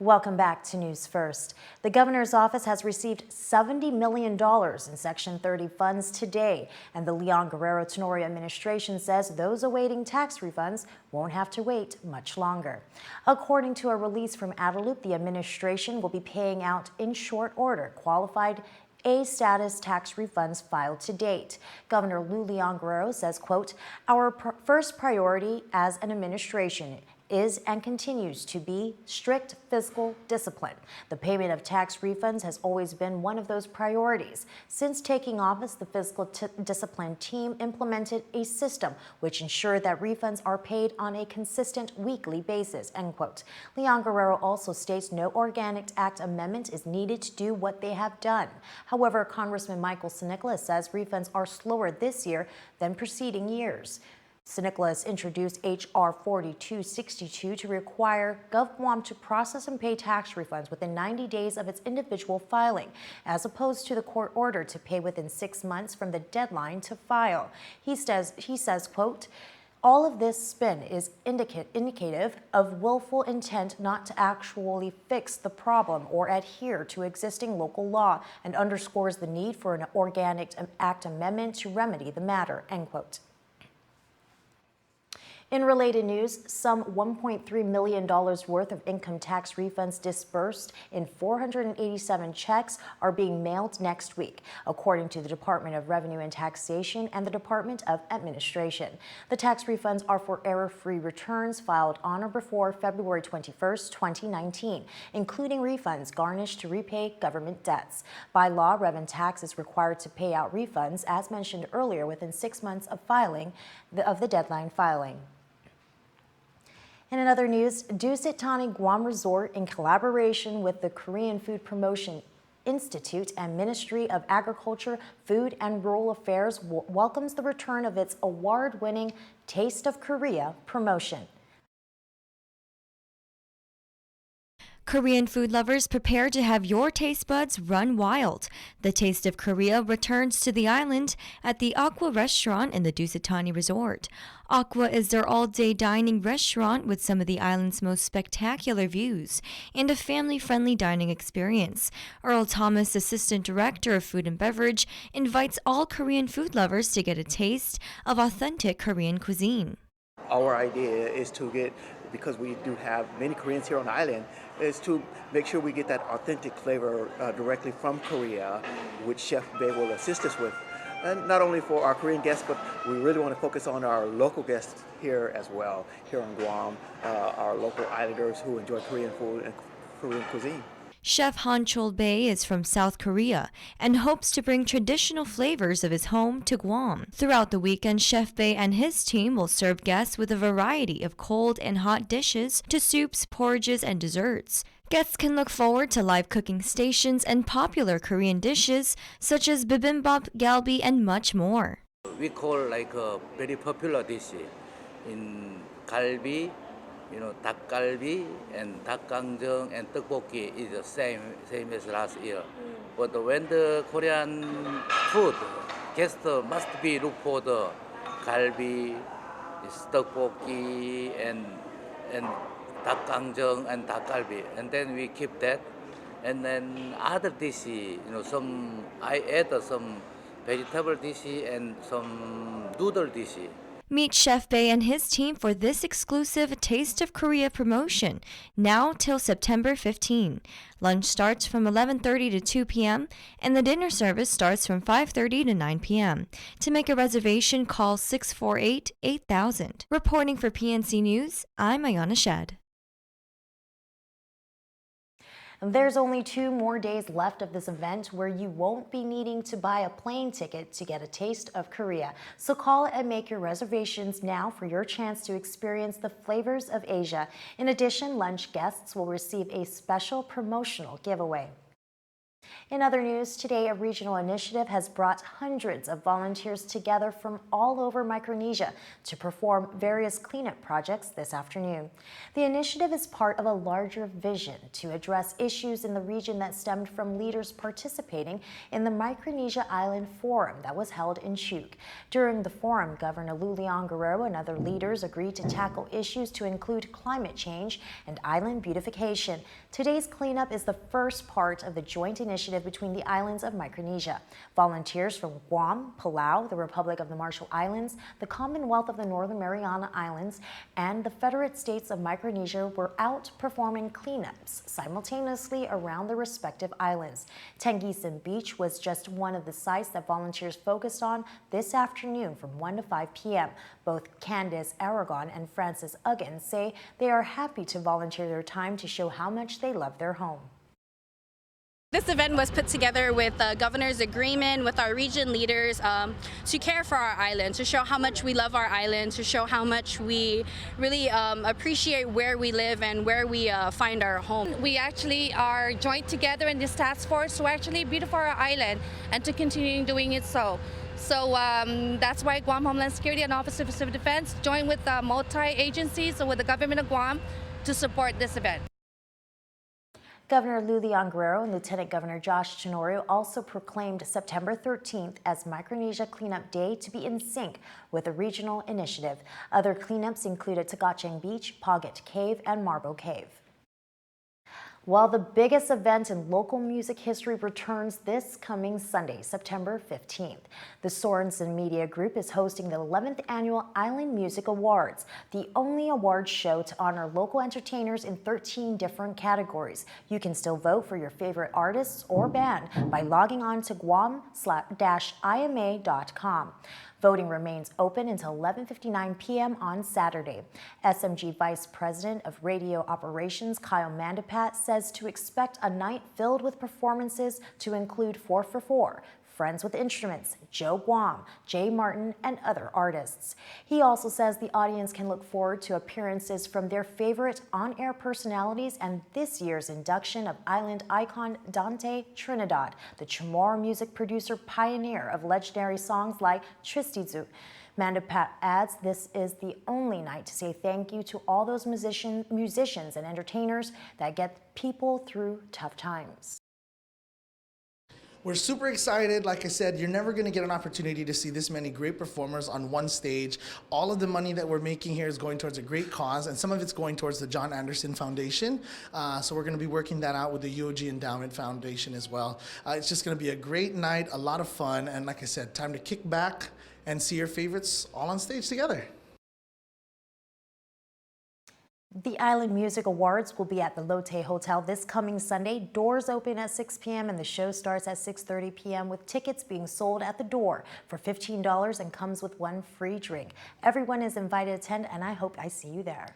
Welcome back to News First. The governor's office has received $70 million in Section 30 funds today, and the Leon Guerrero Tenorio administration says those awaiting tax refunds won't have to wait much longer. According to a release from Adelup, the administration will be paying out in short order qualified A-status tax refunds filed to date. Governor Leon Guerrero says, quote, "Our first priority as an administration is and continues to be strict fiscal discipline. The payment of tax refunds has always been one of those priorities. Since taking office, the fiscal discipline team implemented a system which ensured that refunds are paid on a consistent weekly basis," end quote. Leon Guerrero also states no Organic Act amendment is needed to do what they have done. However, Congressman Michael Sinicola says refunds are slower this year than preceding years. Sinicola introduced H.R. 4262 to require GovGuam to process and pay tax refunds within 90 days of its individual filing, as opposed to the court order to pay within 6 months from the deadline to file. He says, quote, "All of this spin is indicative of willful intent not to actually fix the problem or adhere to existing local law and underscores the need for an Organic Act amendment to remedy the matter," end quote. In related news, some $1.3 million worth of income tax refunds disbursed in 487 checks are being mailed next week, according to the Department of Revenue and Taxation and the Department of Administration. The tax refunds are for error-free returns filed on or before February 21st, 2019, including refunds garnished to repay government debts. By law, Rev and Tax is required to pay out refunds, as mentioned earlier, within 6 months of the deadline filing. In other news, Dusit Thani Guam Resort, in collaboration with the Korean Food Promotion Institute and Ministry of Agriculture, Food and Rural Affairs, welcomes the return of its award-winning Taste of Korea promotion. Korean food lovers, prepare to have your taste buds run wild. The Taste of Korea returns to the island at the Aqua restaurant in the Dusit Thani Resort. Aqua is their all-day dining restaurant with some of the island's most spectacular views and a family-friendly dining experience. Earl Thomas, Assistant Director of Food and Beverage, invites all Korean food lovers to get a taste of authentic Korean cuisine. Our idea is to get, because we do have many Koreans here on the island, is to make sure we get that authentic flavor directly from Korea, which Chef Bae will assist us with. And not only for our Korean guests, but we really want to focus on our local guests here as well, here on Guam, our local islanders who enjoy Korean food and Korean cuisine. Chef Han Chol Bae is from South Korea and hopes to bring traditional flavors of his home to Guam. Throughout the weekend, Chef Bae and his team will serve guests with a variety of cold and hot dishes to soups, porridges, and desserts. Guests can look forward to live cooking stations and popular Korean dishes such as bibimbap, galbi, and much more. We call like a very popular dish in galbi, 닭갈비 and 닭강정 and tteokbokki is the same as last year. But when the Korean food, guests must be look for the galbi, tteokbokki and 닭강정 and 닭갈비, and then we keep that. And then other dishes, I add some vegetable dishes and some noodle dishes. Meet Chef Bae and his team for this exclusive Taste of Korea promotion, now till September 15. Lunch starts from 11:30 to 2 p.m., and the dinner service starts from 5:30 to 9 p.m. To make a reservation, call 648-8000. Reporting for PNC News, I'm Ayana Shed. There's only 2 more days left of this event where you won't be needing to buy a plane ticket to get a taste of Korea. So call and make your reservations now for your chance to experience the flavors of Asia. In addition, lunch guests will receive a special promotional giveaway. In other news, today a regional initiative has brought hundreds of volunteers together from all over Micronesia to perform various cleanup projects this afternoon. The initiative is part of a larger vision to address issues in the region that stemmed from leaders participating in the Micronesia Island Forum that was held in Chuuk. During the forum, Governor Leon Guerrero and other leaders agreed to tackle issues to include climate change and island beautification. Today's cleanup is the first part of the joint initiative between the islands of Micronesia. Volunteers from Guam, Palau, the Republic of the Marshall Islands, the Commonwealth of the Northern Mariana Islands, and the Federate States of Micronesia were out performing cleanups simultaneously around the respective islands. Tengisin Beach was just one of the sites that volunteers focused on this afternoon from 1 to 5 p.m. Both Candace Aragon and Francis Uggan say they are happy to volunteer their time to show how much they love their home. This event was put together with the governor's agreement with our region leaders to care for our island, to show how much we love our island, to show how much we really appreciate where we live and where we find our home. We actually are joined together in this task force to actually beautify our island and to continue doing it so. So that's why Guam Homeland Security and Office of Civil Defense joined with multi-agencies, so with the government of Guam, to support this event. Governor Leon Guerrero and Lieutenant Governor Josh Tenorio also proclaimed September 13th as Micronesia Cleanup Day to be in sync with a regional initiative. Other cleanups included Tagacheng Beach, Paget Cave, and Marbo Cave. Well, the biggest event in local music history returns this coming Sunday, September 15th. The Sorensen Media Group is hosting the 11th Annual Island Music Awards, the only awards show to honor local entertainers in 13 different categories. You can still vote for your favorite artists or band by logging on to guam-ima.com. Voting remains open until 11:59 p.m. on Saturday. SMG Vice President of Radio Operations Kyle Mandapat says to expect a night filled with performances to include 4 for 4, Friends with Instruments, Joe Guam, Jay Martin, and other artists. He also says the audience can look forward to appearances from their favorite on-air personalities and this year's induction of island icon Dante Trinidad, the Chamorro music producer pioneer of legendary songs like Tristizu. Mandapat adds this is the only night to say thank you to all those musicians and entertainers that get people through tough times. We're super excited. Like I said, you're never going to get an opportunity to see this many great performers on one stage. All of the money that we're making here is going towards a great cause, and some of it's going towards the John Anderson Foundation. So we're going to be working that out with the UOG Endowment Foundation as well. It's just going to be a great night, a lot of fun, and like I said, time to kick back and see your favorites all on stage together. The Island Music Awards will be at the Lotte Hotel this coming Sunday. Doors open at 6 p.m. and the show starts at 6:30 p.m. with tickets being sold at the door for $15 and comes with 1 free drink. Everyone is invited to attend, and I hope I see you there.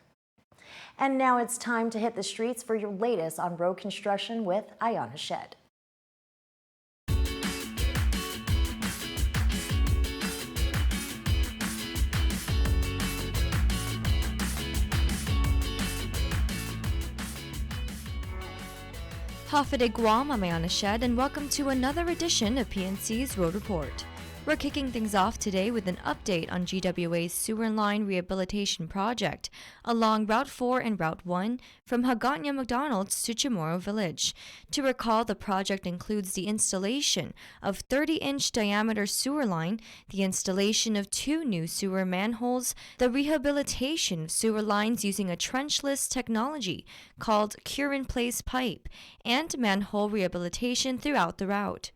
And now it's time to hit the streets for your latest on road construction with Ayana Shed. Hafide Guam, I'm Ayana Shed, and welcome to another edition of PNC's Road Report. We're kicking things off today with an update on GWA's sewer line rehabilitation project along Route 4 and Route 1 from Hagåtña McDonald's to Chamorro Village. To recall, the project includes the installation of 30-inch diameter sewer line, the installation of 2 new sewer manholes, the rehabilitation of sewer lines using a trenchless technology called cure-in-place pipe, and manhole rehabilitation throughout the route.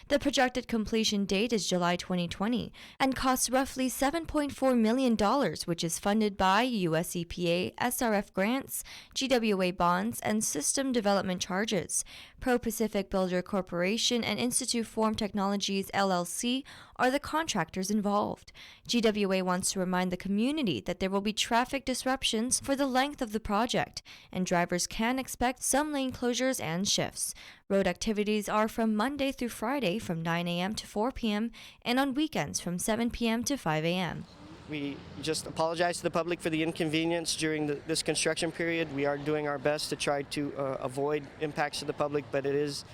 The projected completion date is July 2020 and costs roughly $7.4 million, which is funded by US EPA, SRF grants, GWA bonds, and system development charges. Pro-Pacific Builder Corporation and Institute Form Technologies LLC are the contractors involved. GWA wants to remind the community that there will be traffic disruptions for the length of the project, and drivers can expect some lane closures and shifts. Road activities are from Monday through Friday from 9 a.m. to 4 p.m. and on weekends from 7 p.m. to 5 a.m. We just apologize to the public for the inconvenience during this construction period. We are doing our best to try to avoid impacts to the public, but it is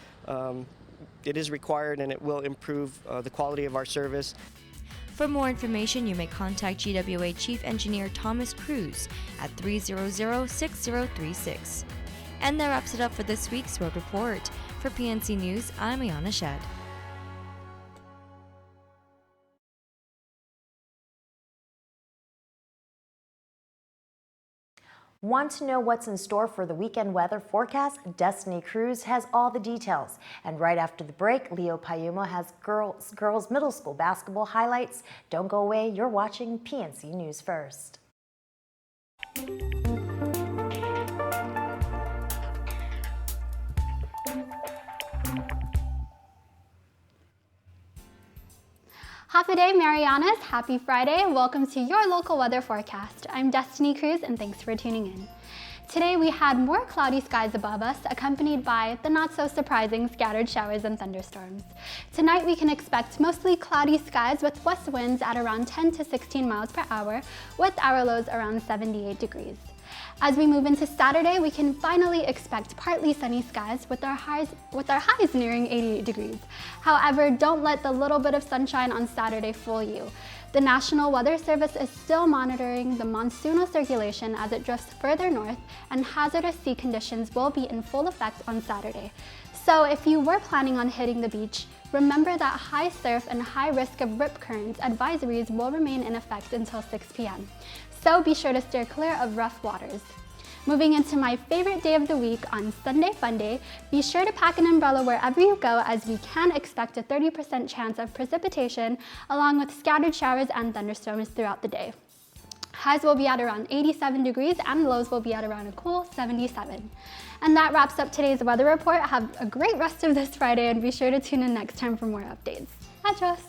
it is required and it will improve the quality of our service. For more information, you may contact GWA Chief Engineer Thomas Cruz at 300-6036. And that wraps it up for this week's Road Report. For PNC News, I'm Ayana Shed. Want to know what's in store for the weekend weather forecast? Destiny Cruz has all the details. And right after the break, Leo Payumo has girls middle school basketball highlights. Don't go away, you're watching PNC News First. Happy day, Marianas. Happy Friday, and welcome to your local weather forecast. I'm Destiny Cruz, and thanks for tuning in. Today we had more cloudy skies above us, accompanied by the not-so-surprising scattered showers and thunderstorms. Tonight we can expect mostly cloudy skies with west winds at around 10 to 16 miles per hour, with hour lows around 78 degrees. As we move into Saturday, we can finally expect partly sunny skies with our highs nearing 88 degrees. However, don't let the little bit of sunshine on Saturday fool you. The National Weather Service is still monitoring the monsoonal circulation as it drifts further north, and hazardous sea conditions will be in full effect on Saturday. So if you were planning on hitting the beach, remember that high surf and high risk of rip currents advisories will remain in effect until 6 p.m. So be sure to steer clear of rough waters. Moving into my favorite day of the week on Sunday Fun Day, be sure to pack an umbrella wherever you go, as we can expect a 30% chance of precipitation along with scattered showers and thunderstorms throughout the day. Highs will be at around 87 degrees and lows will be at around a cool 77. And that wraps up today's weather report. Have a great rest of this Friday and be sure to tune in next time for more updates. Adios!